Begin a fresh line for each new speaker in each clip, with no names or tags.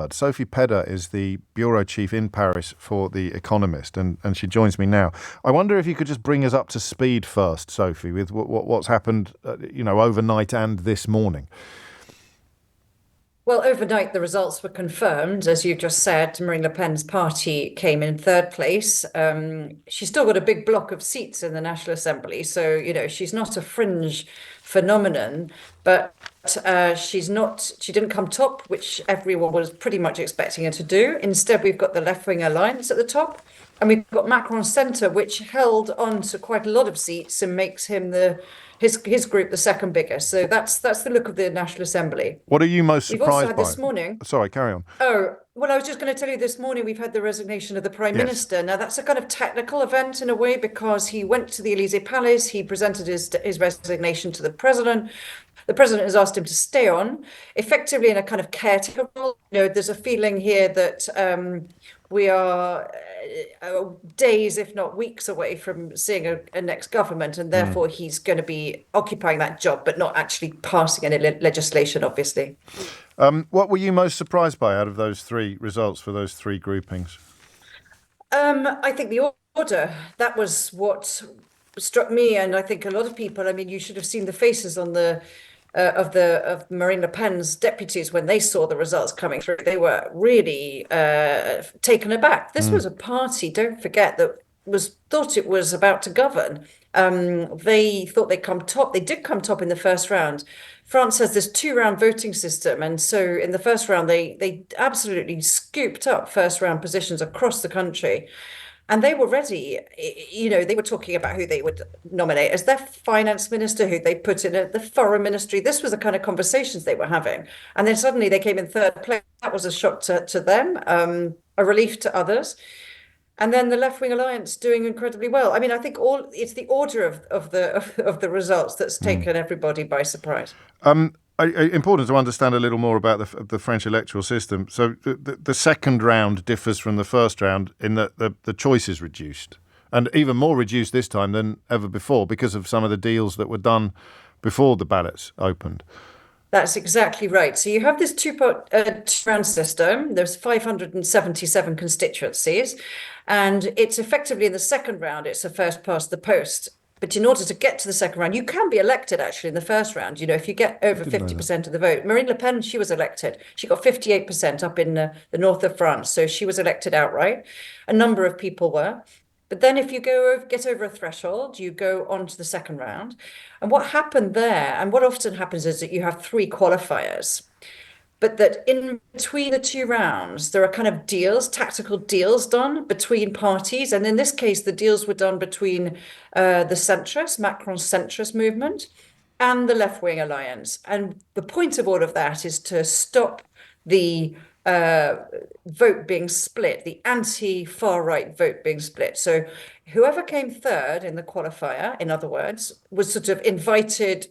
third. Sophie Pedder is the bureau chief in Paris for The Economist, and she joins me now. I wonder if you could just bring us up to speed first, Sophie, with what's happened, overnight and this morning.
Well, overnight, the results were confirmed. As you just said, Marine Le Pen's party came in third place. She's still got a big block of seats in the National Assembly. So, she's not a fringe phenomenon, but she didn't come top, which everyone was pretty much expecting her to do. Instead, we've got the left-wing alliance at the top, and we've got Macron centre, which held on to quite a lot of seats and makes him his group the second biggest. So that's the look of the National Assembly.
What are you most
We've also
surprised
had
by?
this morning.
Sorry, carry on.
Oh, well, I was just going to tell you this morning we've had the resignation of the Prime
Yes.
Minister. Now, that's a kind of technical event in a way because he went to the Élysée Palace, he presented his resignation to the President. The President has asked him to stay on, effectively in a kind of caretaker role. There's a feeling here that we are days, if not weeks, away from seeing a next government, and therefore he's going to be occupying that job, but not actually passing any legislation, obviously.
What were you most surprised by out of those three results for those three groupings?
I think the order, that was what struck me, and I think a lot of people. I mean, you should have seen the faces on of Marine Le Pen's deputies when they saw the results coming through. They were really taken aback. This was a party, don't forget, that thought it was about to govern. They thought they'd come top. They did come top in the first round. France has this 2-round voting system, and so in the first round they absolutely scooped up first round positions across the country. And they were ready. They were talking about who they would nominate as their finance minister, who they put in the foreign ministry. This was the kind of conversations they were having. And then suddenly they came in third place. That was a shock to them, a relief to others. And then the left-wing alliance doing incredibly well. I mean, I think it's the order of the results that's taken everybody by surprise.
Important to understand a little more about the French electoral system. So the second round differs from the first round in that the choice is reduced, and even more reduced this time than ever before because of some of the deals that were done before the ballots opened.
That's exactly right. So you have this two-round system. There's 577 constituencies, and it's effectively in the second round, it's a first past the post. But in order to get to the second round, you can be elected actually in the first round. If you get over 50% of the vote. Marine Le Pen, she was elected. She got 58% up in the north of France. So she was elected outright. A number of people were. But then if you get over a threshold, you go on to the second round. And what happened there, and what often happens is that you have 3 qualifiers. But that in between the 2 rounds, there are kind of tactical deals done between parties. And in this case, the deals were done between the centrist, Macron's centrist movement, and the left-wing alliance. And the point of all of that is to stop the vote being split, the anti-far right vote being split. So whoever came third in the qualifier, in other words, was sort of invited,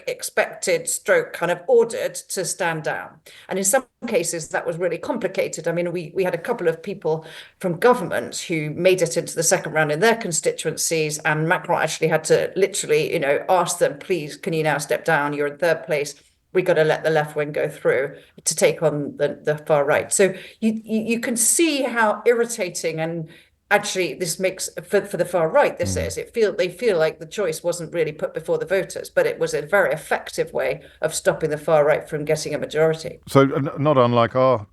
expected, kind of ordered to stand down. And in some cases, that was really complicated. I mean, we had a couple of people from government who made it into the second round in their constituencies, and Macron actually had to literally, ask them, please, can you now step down? You're in third place. We got to let the left wing go through to take on the far right. So you can see how irritating and actually this makes for the far right. This is they feel like the choice wasn't really put before the voters, but it was a very effective way of stopping the far right from getting a majority.
So not unlike our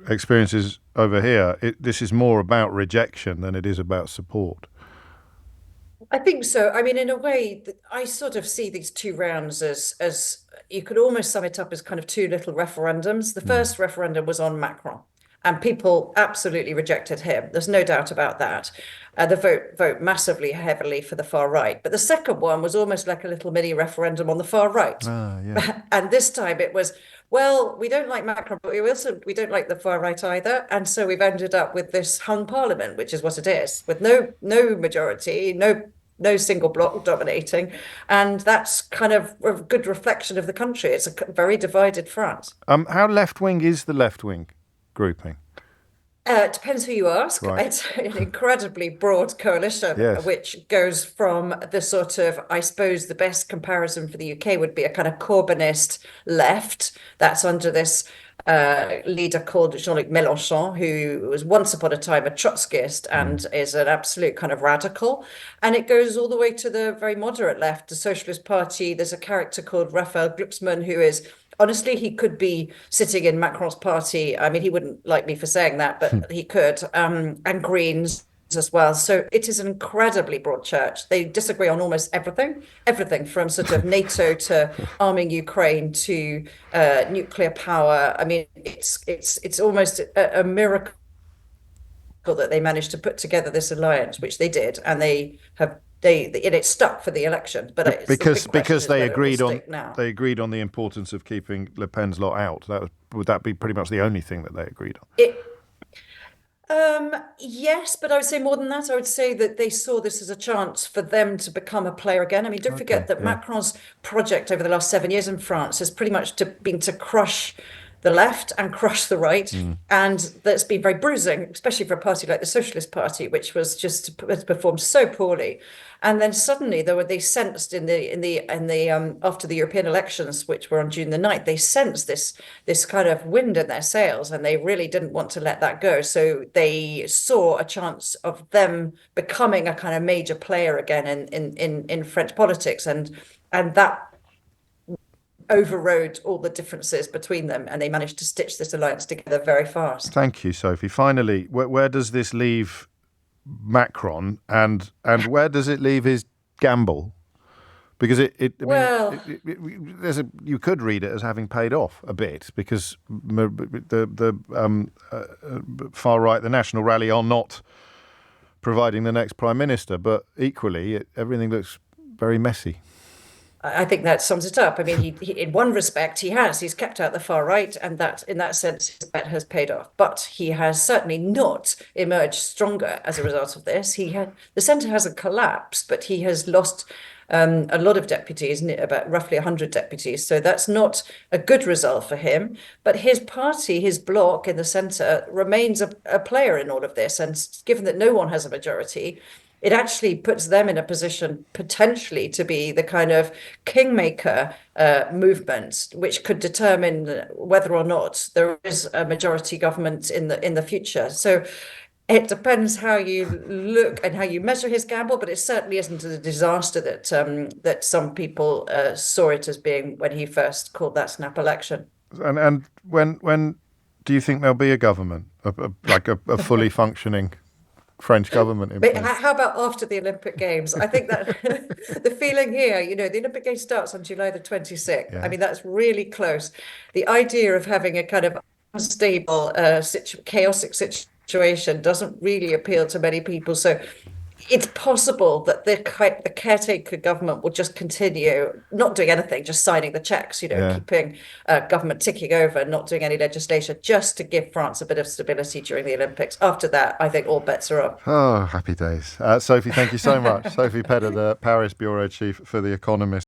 experiences over here, this is more about rejection than it is about support.
I think so. I mean, in a way, I sort of see these 2 rounds as you could almost sum it up as kind of 2 little referendums. The first referendum was on Macron, and people absolutely rejected him. There's no doubt about that. The vote massively, heavily for the far right. But the second one was almost like a little mini referendum on the far right.
Yeah.
And this time it was, well, we don't like Macron, but we don't like the far right either. And so we've ended up with this hung parliament, which is what it is, with no majority, no single bloc dominating. And that's kind of a good reflection of the country. It's a very divided France.
How left-wing is the left-wing grouping?
It depends who you ask.
Right.
It's an incredibly broad coalition,
Yes.
which goes from the sort of, I suppose, the best comparison for the UK would be a kind of Corbynist left that's under this leader called Jean-Luc Mélenchon, who was once upon a time a Trotskyist and is an absolute kind of radical. And it goes all the way to the very moderate left, the Socialist Party. There's a character called Raphael Glucksmann, who is honestly, he could be sitting in Macron's party. I mean, he wouldn't like me for saying that, but he could. And Greens as well. So it is an incredibly broad church. They disagree on almost everything from sort of NATO to arming Ukraine to nuclear power. I mean, it's almost a miracle that they managed to put together this alliance, which they did, and it stuck for the election. But
because they agreed on the importance of keeping Le Pen's lot out. Would that be pretty much the only thing that they agreed on?
Yes, but I would say more than that. I would say that they saw this as a chance for them to become a player again. I mean, don't forget that Macron's project over the last 7 years in France has pretty much been to crush the left and crush the right, and that's been very bruising, especially for a party like the Socialist Party, which was just has performed so poorly. And then suddenly they sensed in the after the European elections, which were on June the 9th, they sensed this kind of wind in their sails, and they really didn't want to let that go. So they saw a chance of them becoming a kind of major player again in French politics, and that overrode all the differences between them, and they managed to stitch this alliance together very fast.
Thank you, Sophie. Finally, where does this leave Macron, and where does it leave his gamble? Because you could read it as having paid off a bit, because the far right, the National Rally, are not providing the next prime minister, but equally everything looks very messy.
I think that sums it up. I mean, he in one respect, he's kept out the far right, and that in that sense, his bet has paid off. But he has certainly not emerged stronger as a result of this. The centre hasn't collapsed, but he has lost a lot of deputies, about roughly 100 deputies. So that's not a good result for him. But his party, his bloc in the centre, remains a player in all of this. And given that no one has a majority, it actually puts them in a position potentially to be the kind of kingmaker movement, which could determine whether or not there is a majority government in the future. So it depends how you look and how you measure his gamble, but it certainly isn't a disaster that some people saw it as being when he first called that snap election.
And when do you think there'll be a government, like a fully functioning French government in place?
How about after the Olympic Games? I think that the feeling here, the Olympic Games starts on July the 26th. Yeah. I mean, that's really close. The idea of having a kind of unstable, chaotic situation doesn't really appeal to many people. So it's possible that the caretaker government will just continue not doing anything, just signing the checks, keeping government ticking over, not doing any legislation, just to give France a bit of stability during the Olympics. After that, I think all bets are up.
Oh, happy days. Sophie, thank you so much. Sophie Pedder, the Paris bureau chief for The Economist.